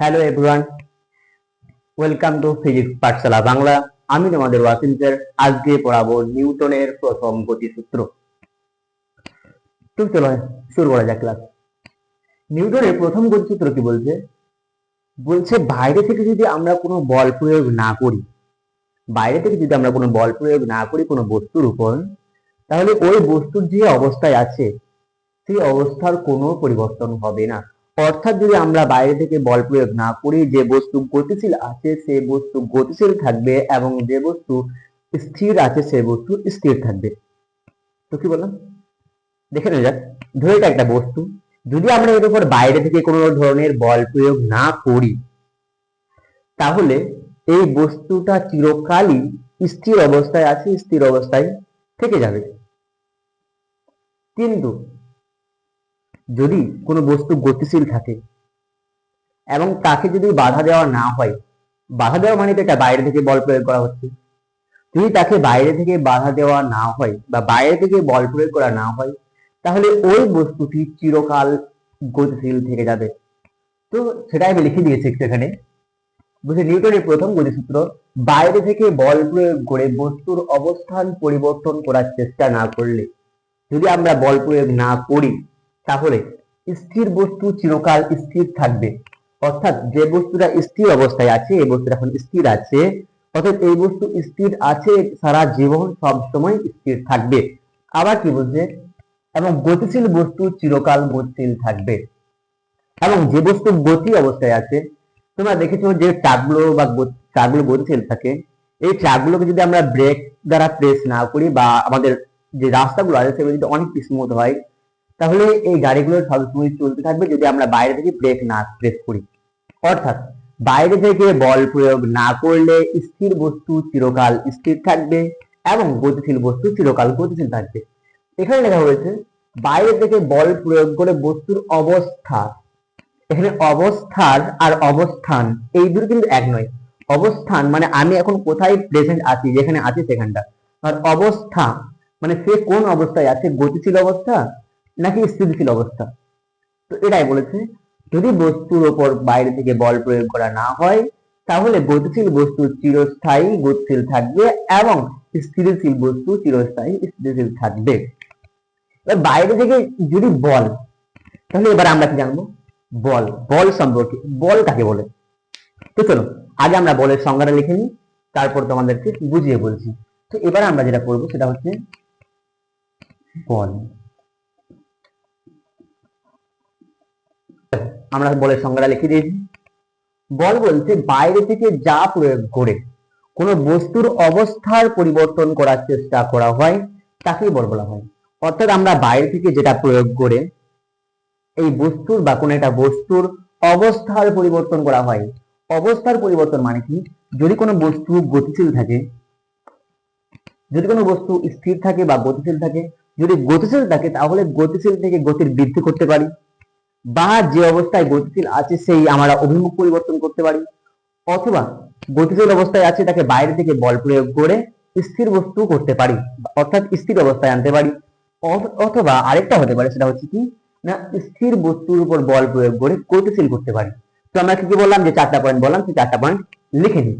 Hello everyone, welcome to physics পাঠশালা বাংলা। আমি তোমাদের Wasim sir. আজকে পড়াবো নিউটনের প্রথম গতিসূত্র। তো চলো শুরু করা যাক ক্লাস। নিউটনের প্রথম গতিসূত্র কি বলছে? বলছে বাইরে থেকে যদি আমরা কোনো বল প্রয়োগ না করি, কোনো বস্তুর উপর, তাহলে ওই বস্তুর যে অবস্থায় আছে সেই অবস্থার কোনো পরিবর্তন হবে না। অর্থাৎ যদি আমরা বাইরে থেকে বল প্রয়োগ না করি, যে বস্তু গতিশীল আছে সে বস্তু গতিশীল থাকবে এবং যে বস্তু স্থির আছে সে বস্তু স্থির থাকবে। তো কি বললাম দেখে নেওয়া যাক। ধরে এটা একটা বস্তু, যদি আমরা এর উপর বাইরে থেকে কোনো ধরনের বল প্রয়োগ না করি, তাহলে এই বস্তুটা চিরকালই স্থির অবস্থায় আছে, স্থির অবস্থায় থেকে যাবে। কিন্তু যদি কোনো বস্তু গতিশীল থাকে এবং তাকে যদি বাধা দেওয়া না হয়, বাধা দেওয়া মানে তো এটা বাইরে থেকে বল প্রয়োগ করা হচ্ছে, যদি তাকে বাইরে থেকে বাধা দেওয়া না হয় বা বাইরে থেকে বল প্রয়োগ করা না হয়, তাহলে ওই বস্তুটি চিরকাল গতিশীল থেকে যাবে। তো সেটাই আমি লিখে দিয়েছি সেখানে। বুঝে নিউটনের প্রথম গতিসূত্র, বাইরে থেকে বল প্রয়োগ করে বস্তুর অবস্থান পরিবর্তন করার চেষ্টা না করলে, যদি আমরা বল প্রয়োগ না করি, তাহলে স্থির বস্তু চিরকাল স্থির থাকবে। অর্থাৎ যে বস্তুটা স্থির অবস্থায় আছে, এই বস্তুটা এখন স্থির আছে, অর্থাৎ এই বস্তু স্থির আছে সারা জীবন, সব সময় স্থির থাকবে। আবার কি বলছে? এবং গতিশীল বস্তু চিরকাল গতিশীল থাকবে। এবং যে বস্তু গতি অবস্থায় আছে, তোমরা দেখেছো যে ট্রাকগুলো গতিশীল থাকে, এই ট্রাকগুলোকে যদি আমরা ব্রেক দ্বারা প্রেস না করি বা আমাদের যে রাস্তাগুলো আছে সেগুলো যদি অনেক স্মুথ হয়, তাহলে এই গাড়িগুলো সবসময় চলতে থাকবে যদি আমরা বাইরে থেকে ব্রেক না প্রেস করি। অর্থাৎ বাইরে থেকে বল প্রয়োগ না করলে স্থির বস্তু চিরকাল স্থির থাকবে এবং গতিশীল বস্তু চিরকাল গতিশীল থাকবে। এখানে লেখা হয়েছে বাইরে থেকে বল প্রয়োগ করে বস্তুর অবস্থা। এখানে অবস্থার আর অবস্থান এই দুটো কিন্তু এক নয়। অবস্থান মানে আমি এখন কোথায় প্রেজেন্ট আছি, যেখানে আছি সেখানটা। আর অবস্থা মানে সে কোন অবস্থায় আছে, গতিশীল অবস্থা নাকি স্থিতিশীল অবস্থা। তো এটাই বলেছে, যদি বস্তুর ওপর বাইরে থেকে বল প্রয়োগ করা না হয়, তাহলে গতিশীল বস্তু চিরস্থায়ী গতিশীল থাকবে এবং স্থিতিশীল বস্তু চিরস্থায়ী স্থিতিশীল থাকবে। এবার বাইরে থেকে যদি বল, তাহলে এবার আমরা কি জানবো? বল, বল সম্পর্কে, বল কাকে বলে। তো চলো আগে আমরা বলের সংজ্ঞাটা লিখে নিই, তারপর তোমাদেরকে বুঝিয়ে বলছি। তো এবার আমরা যেটা করবো সেটা হচ্ছে বল। আমরা বলের সংজ্ঞাটা লিখে দিয়েছি। বল বলছে বাইরে থেকে যা প্রয়োগ করে কোনো বস্তুর অবস্থার পরিবর্তন করার চেষ্টা করা হয় তাকেই বল বলা হয়। অর্থাৎ আমরা বাইরে থেকে যেটা প্রয়োগ করে এই বস্তুর বা কোনো একটা বস্তুর অবস্থার পরিবর্তন করা হয়। অবস্থার পরিবর্তন মানে কি? যদি কোনো বস্তু গতিশীল থাকে, যদি কোনো বস্তু স্থির থাকে বা গতিশীল থাকে, যদি গতিশীল থাকে তাহলে গতিশীল থেকে গতির বৃদ্ধি করতে পারি, বা যে অবস্থায় গতিশীল আছে সেই আমরা অভিমুখ পরিবর্তন করতে পারি, অথবা গতিশীল অবস্থায় আছে তাকে বাইরে থেকে বল প্রয়োগ করে স্থির বস্তু করতে পারি, অর্থাৎ স্থির অবস্থায় আনতে পারি। অথবা আরেকটা হতে পারে, সেটা হচ্ছে কি না, স্থির বস্তুর উপর বল প্রয়োগ করে গতিশীল করতে পারি। তো আমরা কি কি বললাম, যে চারটা পয়েন্ট বললাম, সেই চারটা পয়েন্ট লিখে নিই।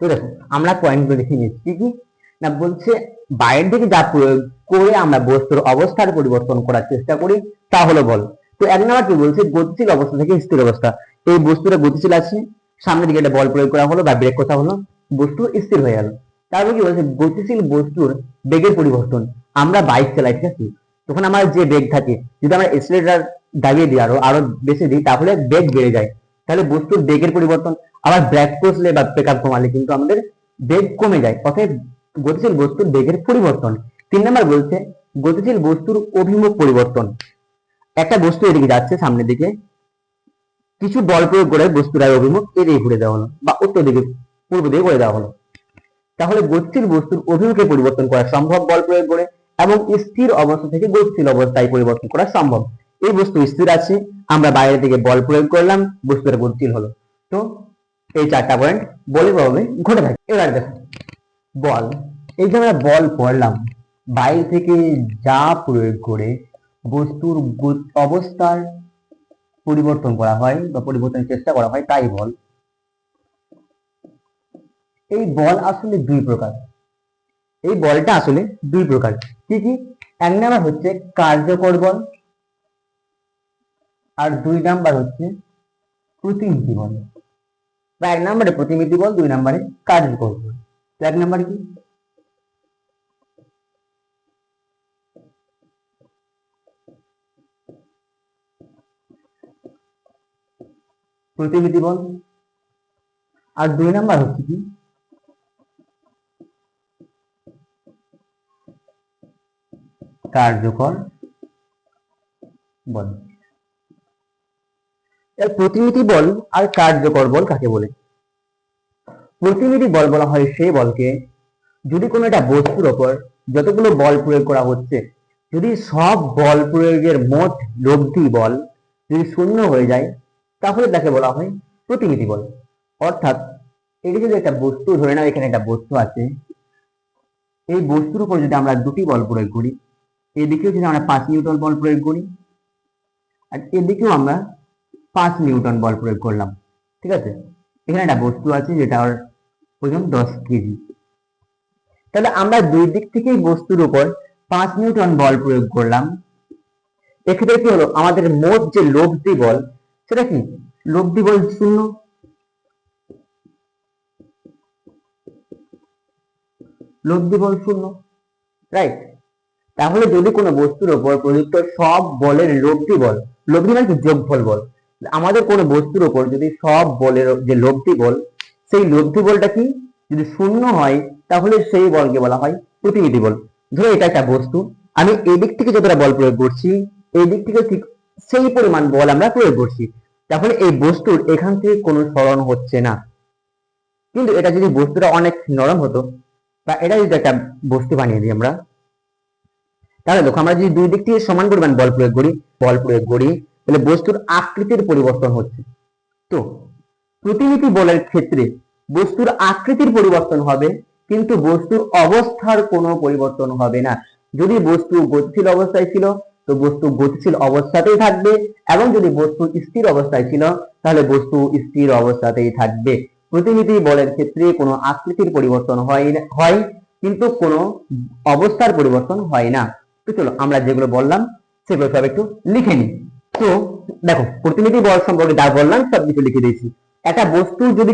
তো দেখো আমরা পয়েন্টগুলো দেখে নিচ্ছি কি কি না, বলছে বাইরের দিকে যা প্রয়োগ করে আমরা বস্তুর অবস্থার পরিবর্তন করার চেষ্টা করি তা হলো বল। তো এক নম্বর কি বলছে, গতিশীল অবস্থা থেকে স্থির অবস্থা। এই বস্তুটা গতিশীল আছে, সামনের দিকে একটা বল প্রয়োগ করা হলো বা ব্রেক কথা হলো, বস্তু স্থির হয়ে গেল। তারপর কি বলছে, গতিশীল বস্তুর বেগের পরিবর্তন। আমরা বাইক চালাই, ঠিক আছে, তখন আমার যে বেগ থাকে, যদি আমরা এক্সিলারেটর দাবিয়ে দিই, আরো আরো বেশি দিই, তাহলে বেগ বেড়ে যায়, তাহলে বস্তুর বেগের পরিবর্তন। আবার ব্রেক কষলে বা ব্রেক আপ কমালে কিন্তু আমাদের বেগ কমে যায়, অতএব গতিশীল বস্তুর বেগের পরিবর্তন। 3 নম্বর বলছে গতিশীল বস্তুর অভিমুখ পরিবর্তন। একটা বস্তু এদিকে যাচ্ছে সামনের দিকে, কিছু বল প্রয়োগ করে বস্তুর অভিমুখ এদিকে ঘুরে দেওয়া হলো বা উত্তর দিকে পূর্ব দিকে করে দেওয়া হলো, তাহলে গতিশীল বস্তুর অভিমুখে পরিবর্তন করা সম্ভব বল প্রয়োগ করে, এবং স্থির অবস্থা থেকে গতিশীল অবস্থায় পরিবর্তন করা সম্ভব। এই বস্তু স্থির আছে, আমরা বাইরে থেকে বল প্রয়োগ করলাম, বস্তুটা গতিশীল হলো। তো এই 4টা পয়েন্ট বলের প্রভাবে ঘটে থাকে। এবার দেখো বল, এই যে আমরা বল পড়লাম, বাইরে থেকে যা প্রয়োগ করে বস্তুর অবস্থার পরিবর্তন করা হয় বা পরিবর্তনের চেষ্টা করা হয় তাই বল। এই বল আসলে দুই প্রকার, এই বলটা আসলে দুই প্রকার। কি কি? এক নাম্বার হচ্ছে কার্যকর বল, আর 2 নাম্বার হচ্ছে প্রতিমিতি বল। বা 1 নম্বরে প্রতিমিতি বল, 2 নম্বরে কার্যকর বল। তো 1 নম্বর কি? প্রতিমিতি বল। আর 2 নম্বর হচ্ছে কি? কার্যকর বল। এর প্রতিমিতি বল আর কার্যকর বল কাকে বলে? প্রতিমিতি বল বলা হয় সেই বলকে যদি কোনো একটা বস্তুর ওপর যতগুলো বল প্রয়োগ করা হচ্ছে, যদি সব বল প্রয়োগের মোট লব্ধি বল যদি শূন্য হয়ে যায়, তাহলে তাকে বলা হয় প্রতিমিতি বল। অর্থাৎ এটি যদি একটা বস্তু, ধরে নাও এখানে একটা বস্তু আছে, এই বস্তুর উপর যদি আমরা 2টি বল প্রয়োগ করি, এদিকেও যদি আমরা 5 নিউটন বল প্রয়োগ করি, আর এদিকেও আমরা 5 নিউটন বল প্রয়োগ করলাম, ঠিক আছে, এখানে একটা বস্তু আছে যেটা ওজন 10 কেজি, তাহলে আমরা দুই দিক থেকেই বস্তুর উপর 5 নিউটন বল প্রয়োগ করলাম। এক্ষেত্রে কি হলো, আমাদের মোট যে লব্ধি বল সেটা কি? লব্ধি বল শূন্য, লব্ধি বল শূন্য, রাইট। তাহলে যদি কোনো বস্তুর উপর প্রযুক্ত সব বলের লব্ধি বল, লব্ধি মানে কি? যোগফল বল, আমাদের কোনো বস্তুর উপর যদি সব বলের যে লব্ধি বল, সেই লব্ধি বলটা কি যদি শূন্য হয়, তাহলে সেই বলকে বলা হয় প্রতিমিতি বল। ধরো এটা একটা বস্তু, আমি এই দিক থেকে যতটা বল প্রয়োগ করছি, এই দিক থেকে ঠিক সেই পরিমাণ বল আমরা প্রয়োগ করছি, তাহলে এই বস্তুর এখান থেকে কোনো সরণ হচ্ছে না। কিন্তু এটা যদি বস্তুটা অনেক নরম হতো, বা এটা যদি একটা বস্তু বানিয়ে দিই আমরা, তাহলে দেখো আমরা যদি দুই দিক থেকে সমান পরিমাণ বল প্রয়োগ করি, তাহলে বস্তুর আকৃতির পরিবর্তন হচ্ছে। তো প্রতিমিতি বলের ক্ষেত্রে বস্তুর আকৃতির পরিবর্তন হবে, কিন্তু বস্তুর অবস্থার কোনো পরিবর্তন হবে না। যদি বস্তু গতিশীল অবস্থায় ছিল, তো বস্তু গতিশীল অবস্থাতেই থাকবে, এবং যদি বস্তু স্থির অবস্থায় ছিল, তাহলে বস্তু স্থির অবস্থাতেই থাকবে। প্রতিমিতি বলের ক্ষেত্রে কোনো আকৃতির পরিবর্তন হয়, কিন্তু কোনো অবস্থার পরিবর্তন হয় না। তো চলো আমরা যেগুলো বললাম সেগুলো সব একটু লিখে নিই। তো দেখো প্রতিনিধি বল সম্পর্কে যা বললাম সবকিছু লিখে দিয়েছি। একটা বস্তু যদি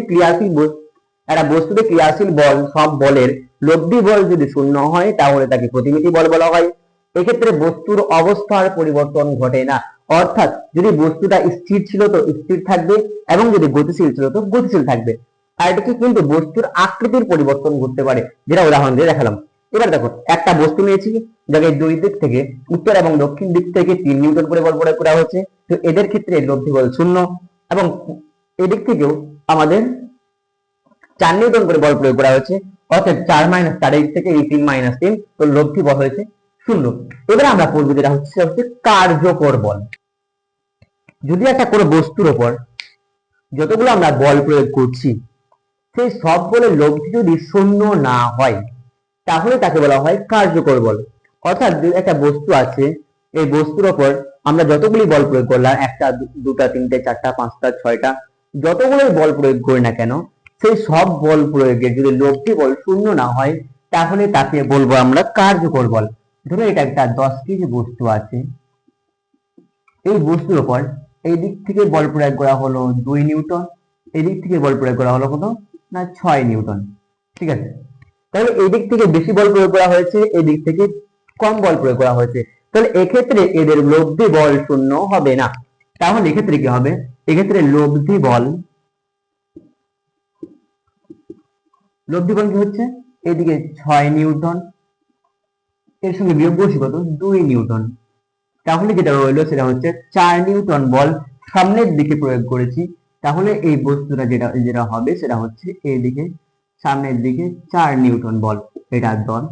একটা বস্তুতে ক্রিয়াশীল বল সব বলের লব্ধি বল যদি শূন্য হয়, তাহলে তাকে প্রতিমিতি বল বলা হয়। এক্ষেত্রে বস্তুর অবস্থার পরিবর্তন ঘটে না, অর্থাৎ যদি বস্তুটা স্থির ছিল তো স্থির থাকবে, এবং যদি গতিশীল ছিল তো গতিশীল থাকবে। আর এটাকে কিন্তু বস্তুর আকৃতির পরিবর্তন ঘটতে পারে, যেটা উদাহরণ দিয়ে দেখালাম। এবার দেখো একটা বস্তু নিয়েছি, যাকে দুই দিক থেকে, উত্তর এবং দক্ষিণ দিক থেকে 3 নিউটন করে বল প্রয়োগ করা হয়েছে। তো এদের ক্ষেত্রে লব্ধি বল শূন্য, এবং এদিক থেকেও আমাদের 4 নিউটন করে বল প্রয়োগ করা হয়েছে, অর্থাৎ 4 - 4 দিক থেকে এই 3 - 3, তো লব্ধি বল হয়েছে শূন্য। এবার আমরা পড়বো যেটা হচ্ছে কার্যকর বল। যদি একটা কোনো বস্তুর উপর যতগুলো আমরা বল প্রয়োগ করছি, সেই সব বলের লব্ধি যদি শূন্য না হয়, তাহলে তাকে বলা হয় কার্যকর বল। অর্থাৎ একটা বস্তু আছে, এই বস্তুর ওপর আমরা যতগুলি বল প্রয়োগ করলাম, 1টা 2টা 3টে 4টা 5টা 6টা, যতগুলোই বল প্রয়োগ করি না কেন, সেই সব বল প্রয়োগে যদি লব্ধি বল শূন্য না হয় তাহলে তাকে বলবো আমরা কার্যকর বল। ধরো এটা একটা 10 কেজি বস্তু আছে, এই বস্তুর উপর এই দিক থেকে বল প্রয়োগ করা হলো 2 নিউটন, এই দিক থেকে বল প্রয়োগ করা হলো কত না 6 নিউটন। ঠিক আছে, তাহলে এই দিক থেকে বেশি বল প্রয়োগ করা হয়েছে, এই দিক থেকে কম বল প্রয়োগ করা হয়েছে, তাহলে এক্ষেত্রে এদের লব্ধি বল শূন্য হবে না। তাহলে এক্ষেত্রে কি হবে, এক্ষেত্রে লব্ধি বল কি হচ্ছে এদিকে 6 নিউটন, এর সঙ্গে বিয়োগ বসি কত 2 নিউটন, তাহলে যেটা রইলো সেটা হচ্ছে 4 নিউটন বল সামনের দিকে প্রয়োগ করেছি। তাহলে এই বস্তুটা যেটা যেটা হবে সেটা হচ্ছে এইদিকে সামনের দিকে 4 নিউটন বল, এটা 10।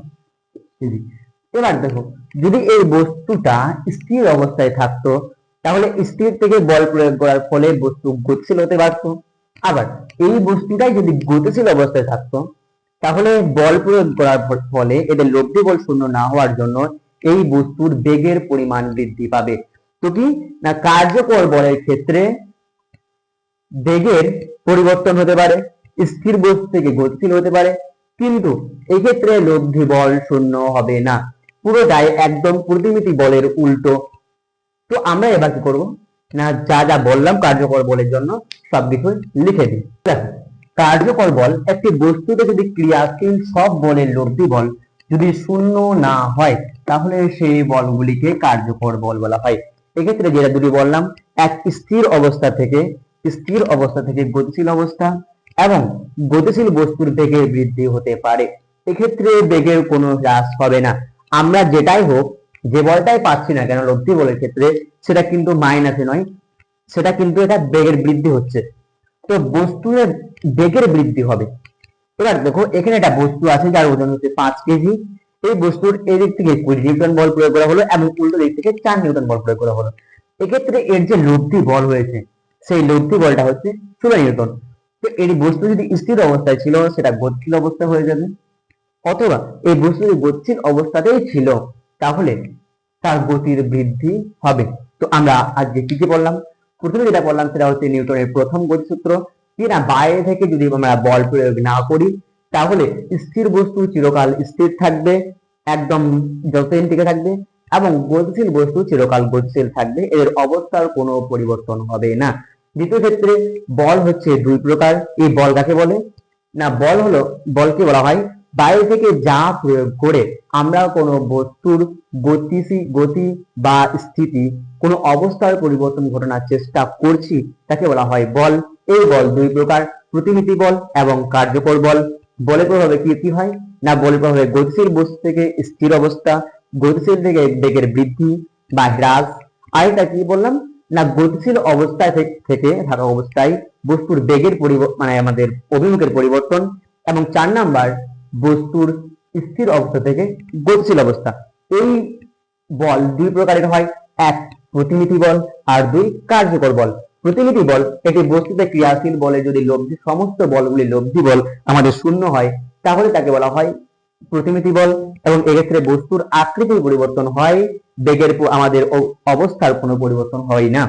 এবার দেখো যদি এই বস্তুটা স্থির অবস্থায় থাকতো তাহলে স্থির থেকে বল প্রয়োগ করার ফলে বস্তু গতিশীল হতে পারতো। আবার এই বস্তুটাই যদি গতিশীল অবস্থায় থাকতো তাহলে বল প্রয়োগ করার ফলে এদের লব্ধি বল শূন্য না হওয়ার জন্য এই বস্তুর বেগের পরিমাণ বৃদ্ধি পাবে। তো কি না কার্যকর বলের ক্ষেত্রে বেগের পরিবর্তন হতে পারে, স্থির বস্তু থেকে গতিশীল হতে পারে, কিন্তু এই ক্ষেত্রে লব্ধি বল শূন্য হবে না, পুরোটাই একদম প্রতিমিতি বলের উল্টো। তো আমরা এবার কি করব না যা যা বললাম কার্যকর বলের জন্য সবকিছু লিখে দিই। দেখো কার্যকর বল একটি বস্তুতে যদি ক্রিয়াশীল সব বলের লব্ধি বল যদি শূন্য না হয় তাহলে সেই বলগুলিকে কার্যকর বল বলা হয়। এক্ষেত্রে যেটা দুটি বললাম, এক স্থির অবস্থা থেকে গতিশীল অবস্থা এবং গতিশীল বস্তুর বেগের বৃদ্ধি হতে পারে, এক্ষেত্রে বেগের কোনো হ্রাস হবে না। আমরা যেটাই হোক যে বলটাই পাচ্ছি না কেন লব্ধি বলের ক্ষেত্রে সেটা কিন্তু মাইনাসে নয়, সেটা কিন্তু এটা বেগের বৃদ্ধি হচ্ছে, তো বস্তুর বেগের বৃদ্ধি হবে। এবার দেখো এখানে একটা বস্তু আছে যার ওজন হচ্ছে 5 কেজি, এই বস্তুর এই দিক থেকে 20 নিউটন বল প্রয়োগ করা হলো এবং উল্টো দিক থেকে 4 নিউটন বল প্রয়োগ করা হলো। এক্ষেত্রে এর যে লব্ধি বল হয়েছে সেই লব্ধি বলটা হচ্ছে 16 নিউটন। তো এই বস্তু যদি স্থির অবস্থায় ছিল সেটা গতিশীল অবস্থা হয়ে যাবে, অথবা এই বস্তু যদি গতিশীল অবস্থাতেই ছিল তাহলে তার গতির বৃদ্ধি হবে। তো আমরা আজকে কি কি বললাম, প্রথমে যেটা বললাম সেটা হচ্ছে নিউটনের প্রথম গতিসূত্র, কি না বাইরে থেকে যদি আমরা বল প্রয়োগ না করি তাহলে স্থির বস্তু চিরকাল স্থির থাকবে, একদম যতদিন টিকে থাকবে, এবং গতিশীল বস্তু চিরকাল গতিশীল থাকবে, এদের অবস্থার কোনো পরিবর্তন হবে না। দ্বিতীয় ক্ষেত্রে বল হচ্ছে দুই প্রকার, এই বল কাকে বলে না বলকে বলা হয় বাইরে থেকে যা প্রয়োগ করে আমরা কোনো বস্তুর গতি বা স্থিতি কোনো অবস্থার পরিবর্তন ঘটানোর চেষ্টা করছি তাকে বলা হয় বল। এই বল দুই প্রকার, প্রতিমিতি বল এবং কার্যকর বল। বলের প্রভাবে কি কি হয় না বলের প্রভাবে গতিশীল বস্তু থেকে স্থির অবস্থা, গতিশীল থেকে বেগের বৃদ্ধি বা হ্রাস, আর এটা কি বললাম না গতিশীল অবস্থায় থেকে থাকা অবস্থায় বস্তুর বেগের মানে আমাদের অভিমুখের পরিবর্তন, এবং 4 নাম্বার বস্তুর স্থির অবস্থা থেকে গতিশীল অবস্থা। এই বল দুই প্রকারের হয়, এক প্রতিমিতি বল আর দুই কার্যকর বল। প্রতিমিতি বল একটি বস্তুতে ক্রিয়াশীল বলে যদি সমস্ত বলগুলি লব্ধি বল আমাদের শূন্য হয় তাহলে তাকে বলা হয় প্রতিমিতি বল, এবং এক্ষেত্রে বস্তুর আকৃতির পরিবর্তন হয়, বেগের আমাদের অবস্থার কোনো পরিবর্তন হয় না।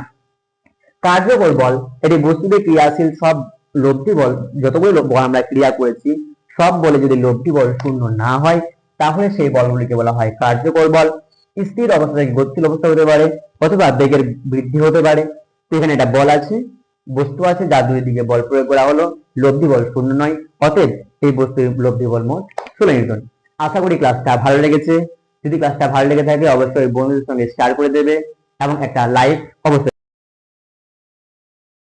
কার্যকর বল এটি বস্তুতে ক্রিয়াশীল সব লব্ধি বল, যতগুলো বল আমরা ক্রিয়া করেছি সব বলে যদি লব্ধি বল শূন্য না হয় তাহলে সেই বলগুলিকে বলা হয় কার্যকর বল। স্থির অবস্থা থেকে গতিশীল অবস্থা হতে পারে অথবা বেগের বৃদ্ধি হতে পারে। তো এখানে একটা বল আছে, বস্তু আছে, যার দুই দিকে বল প্রয়োগ করা হলো, লব্ধি বল শূন্য নয়, অতএব এই বস্তুর লব্ধি বল মোট 16 নিউটন। আশা করি ক্লাসটা ভালো লেগেছে, যদি ক্লাসটা ভালো লেগে থাকে অবশ্যই বন্ধুদের সঙ্গে শেয়ার করে দেবে এবং একটা লাইক অবশ্যই